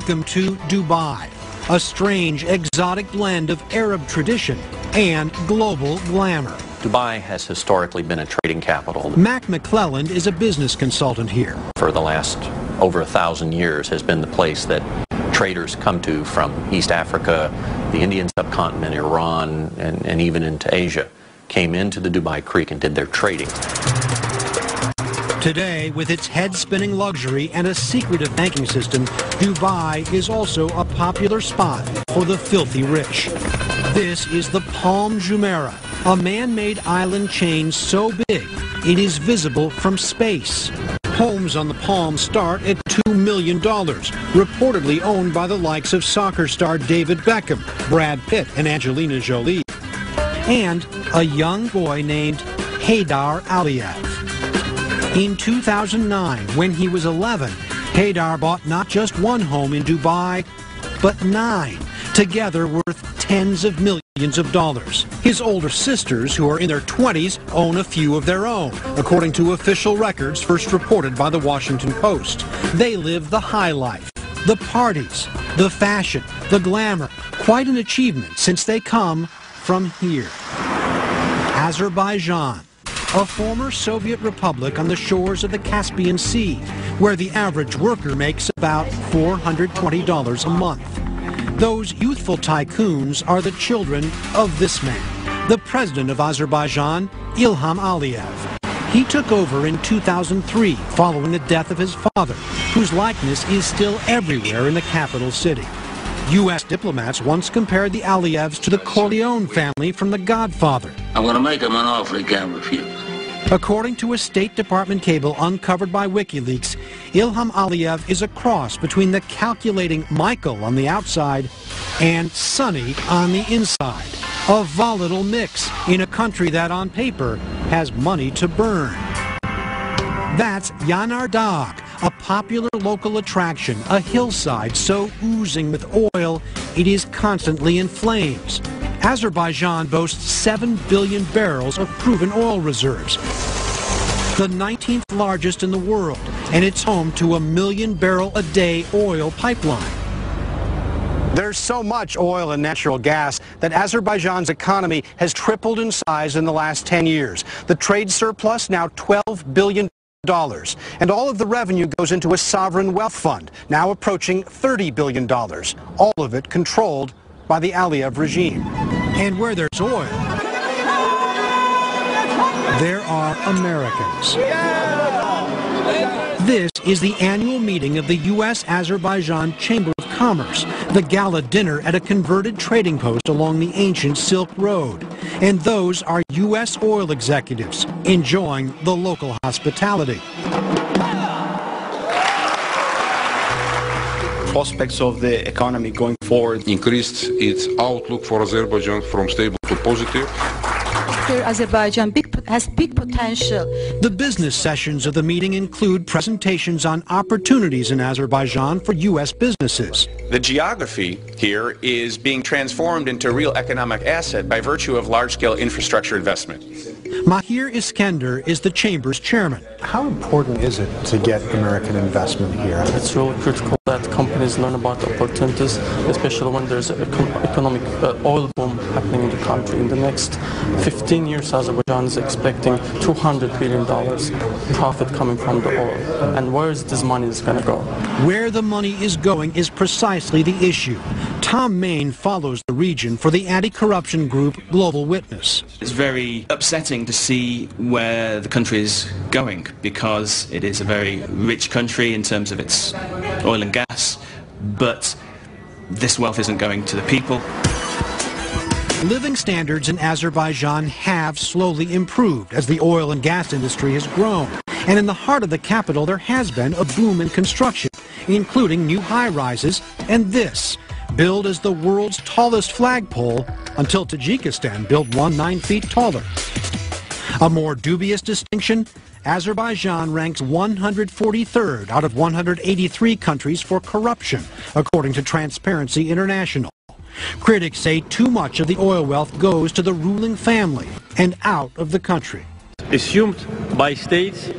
Welcome to Dubai, a strange, exotic blend of Arab tradition and global glamour. Dubai has historically been a trading capital. Mac McClelland is a business consultant here. For the last over 1,000 years has been the place that traders come to from East Africa, the Indian subcontinent, Iran, and even into Asia, came into the Dubai Creek and did their trading. Today, with its head-spinning luxury and a secretive banking system, Dubai is also a popular spot for the filthy rich. This is the Palm Jumeirah, a man-made island chain so big it is visible from space. Homes on the Palm start at $2 million, reportedly owned by the likes of soccer star David Beckham, Brad Pitt, and Angelina Jolie, and a young boy named Haydar Aliyev. In 2009, when he was 11, Haydar bought not just one home in Dubai, but 9, together worth tens of millions of dollars. His older sisters, who are in their 20s, own a few of their own, according to official records first reported by the Washington Post. They live the high life, the parties, the fashion, the glamour. Quite an achievement since they come from here. Azerbaijan, a former Soviet republic on the shores of the Caspian Sea, where the average worker makes about $420 a month. Those youthful tycoons are the children of this man, the president of Azerbaijan, Ilham Aliyev. He took over in 2003 following the death of his father, whose likeness is still everywhere in the capital city. U.S. diplomats once compared the Aliyevs to the Corleone family from The Godfather. I'm going to make him an offer he can't refuse. According to a State Department cable uncovered by WikiLeaks, Ilham Aliyev is a cross between the calculating Michael on the outside and Sonny on the inside. A volatile mix in a country that on paper has money to burn. That's Yanar Dag, a popular local attraction, a hillside so oozing with oil it is constantly in flames. Azerbaijan boasts 7 billion barrels of proven oil reserves, the 19th largest in the world, and it's home to a 1 million barrel a day oil pipeline. There's so much oil and natural gas that Azerbaijan's economy has tripled in size in the last 10 years. The trade surplus now $12 billion. And all of the revenue goes into a sovereign wealth fund, now approaching $30 billion, all of it controlled by the Aliyev regime. And where there's oil, there are Americans. This is the annual meeting of the U.S.-Azerbaijan Chamber of Commerce, the gala dinner at a converted trading post along the ancient Silk Road. And those are U.S. oil executives enjoying the local hospitality. Prospects of the economy going forward increased its outlook for Azerbaijan from stable to positive. Azerbaijan has big potential. The business sessions of the meeting include presentations on opportunities in Azerbaijan for U.S. businesses. The geography here is being transformed into a real economic asset by virtue of large-scale infrastructure investment. Mahir Iskender is the Chamber's chairman. How important is it to get American investment here? It's really critical that companies learn about opportunities, especially when there's an economic oil boom happening in the country. In the next 15 years, Azerbaijan is expecting $200 billion profit coming from the oil. And where is this money going to go? Where the money is going is precisely the issue. Tom Main follows the region for the anti-corruption group Global Witness. It's very upsetting to see where the country is going, because it is a very rich country in terms of its oil and gas, but this wealth isn't going to the people. Living standards in Azerbaijan have slowly improved as the oil and gas industry has grown. And in the heart of the capital, there has been a boom in construction, including new high-rises and this, billed as the world's tallest flagpole until Tajikistan built one 9 feet taller. A more dubious distinction, Azerbaijan ranks 143rd out of 183 countries for corruption, according to Transparency International. Critics say too much of the oil wealth goes to the ruling family and out of the country. Assumed by states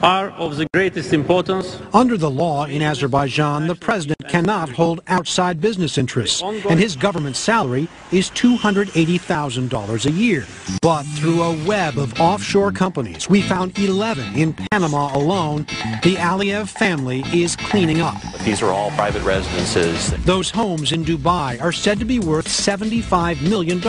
are of the greatest importance. Under the law in Azerbaijan, the president cannot hold outside business interests, and his government salary is $280,000 a year. But through a web of offshore companies, we found 11 in Panama alone, the Aliyev family is cleaning up. These are all private residences. Those homes in Dubai are said to be worth $75 million.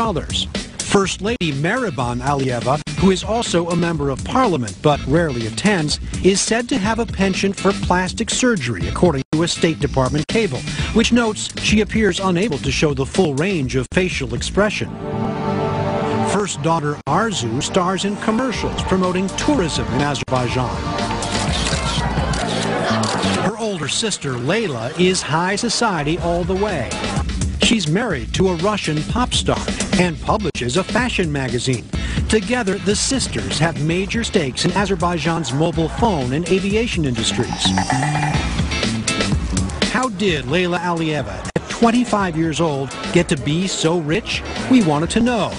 First Lady Mehriban Aliyeva, who is also a member of parliament but rarely attends, is said to have a penchant for plastic surgery, according to a State Department cable, which notes she appears unable to show the full range of facial expression. First daughter Arzu stars in commercials promoting tourism in Azerbaijan. Her older sister Layla is high society all the way. She's married to a Russian pop star and publishes a fashion magazine. Together, the sisters have major stakes in Azerbaijan's mobile phone and aviation industries. How did Layla Aliyeva, at 25 years old, get to be so rich? We wanted to know.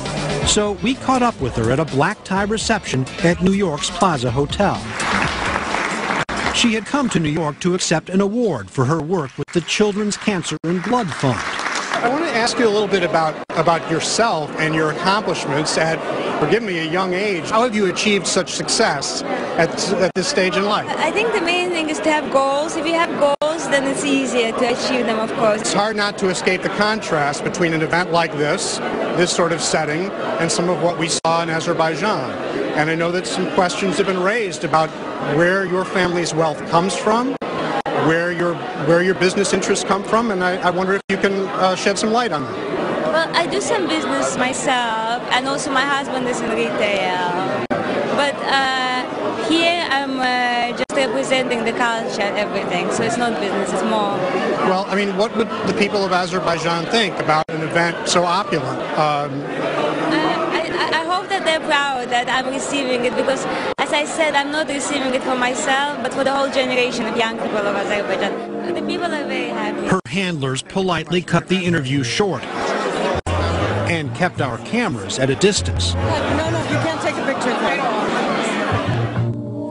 So we caught up with her at a black tie reception at New York's Plaza Hotel. She had come to New York to accept an award for her work with the Children's Cancer and Blood Fund. I want to ask you a little bit about yourself and your accomplishments at, forgive me, a young age. How have you achieved such success at this stage in life? I think the main thing is to have goals. If you have goals, then it's easier to achieve them, of course. It's hard not to escape the contrast between an event like this sort of setting, and some of what we saw in Azerbaijan. And I know that some questions have been raised about where your family's wealth comes from, where your business interests come from, and I wonder if you can shed some light on that. Well, I do some business myself, and also my husband is in retail. But here I'm just representing the culture and everything, so it's not business, it's more. Well, I mean, what would the people of Azerbaijan think about an event so opulent? I hope that they're proud that I'm receiving it, because, as I said, I'm not receiving it for myself, but for the whole generation of young people of Azerbaijan. The people are very happy. Her handlers politely cut the interview short and kept our cameras at a distance. No, you can't take a picture.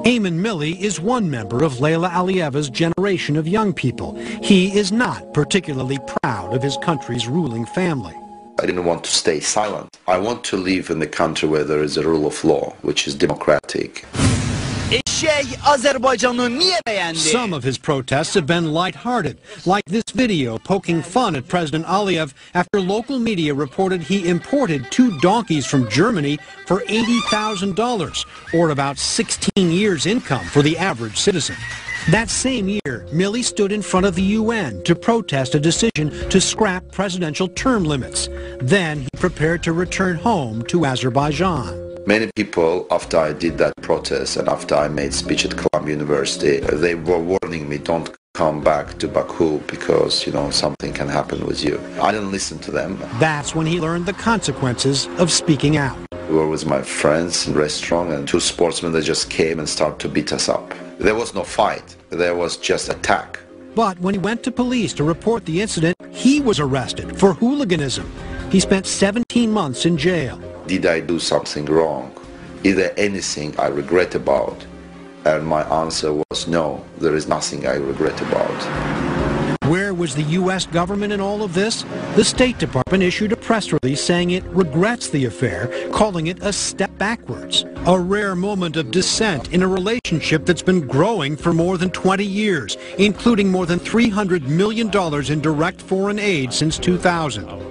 Ayman Milli is one member of Layla Aliyeva's generation of young people. He is not particularly proud of his country's ruling family. I didn't want to stay silent. I want to live in a country where there is a rule of law, which is democratic. Some of his protests have been lighthearted, like this video poking fun at President Aliyev after local media reported he imported 2 donkeys from Germany for $80,000, or about 16 years' income for the average citizen. That same year, Milli stood in front of the UN to protest a decision to scrap presidential term limits. Then he prepared to return home to Azerbaijan. Many people, after I did that protest and after I made speech at Columbia University, they were warning me, don't come back to Baku because, you know, something can happen with you. I didn't listen to them. That's when he learned the consequences of speaking out. We were with my friends in a restaurant, and 2 sportsmen that just came and started to beat us up. There was no fight. There was just attack. But when he went to police to report the incident, he was arrested for hooliganism. He spent 17 months in jail. Did I do something wrong? Is there anything I regret about? And my answer was no, there is nothing I regret about. Where was the U.S. government in all of this? The State Department issued a press release saying it regrets the affair, calling it a step backwards, a rare moment of dissent in a relationship that's been growing for more than 20 years, including more than $300 million in direct foreign aid since 2000.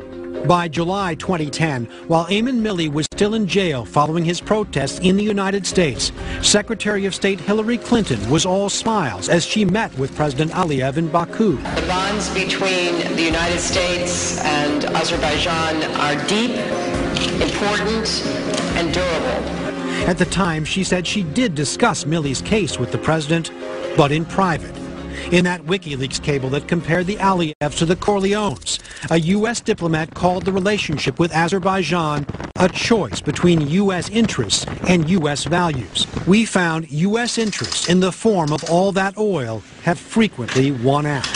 By July 2010, while Ayman Milli was still in jail following his protests in the United States, Secretary of State Hillary Clinton was all smiles as she met with President Aliyev in Baku. The bonds between the United States and Azerbaijan are deep, important, and durable. At the time, she said she did discuss Milli's case with the president, but in private. In that WikiLeaks cable that compared the Aliyevs to the Corleones, a U.S. diplomat called the relationship with Azerbaijan a choice between U.S. interests and U.S. values. We found U.S. interests in the form of all that oil have frequently won out.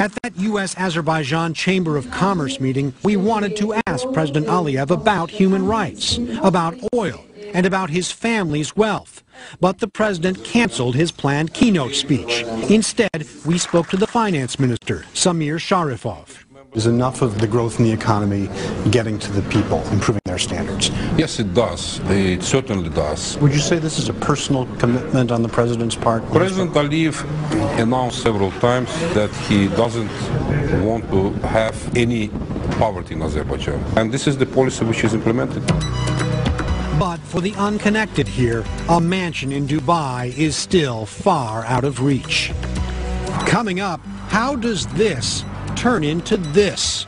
At that U.S.-Azerbaijan Chamber of Commerce meeting, we wanted to ask President Aliyev about human rights, about oil, and about his family's wealth. But the president canceled his planned keynote speech. Instead, we spoke to the finance minister, Samir Sharifov. Is enough of the growth in the economy getting to the people, improving their standards? Yes, it does. It certainly does. Would you say this is a personal commitment on the president's part? President Aliyev announced several times that he doesn't want to have any poverty in Azerbaijan. And this is the policy which is implemented. But for the unconnected here, a mansion in Dubai is still far out of reach. Coming up, how does this turn into this?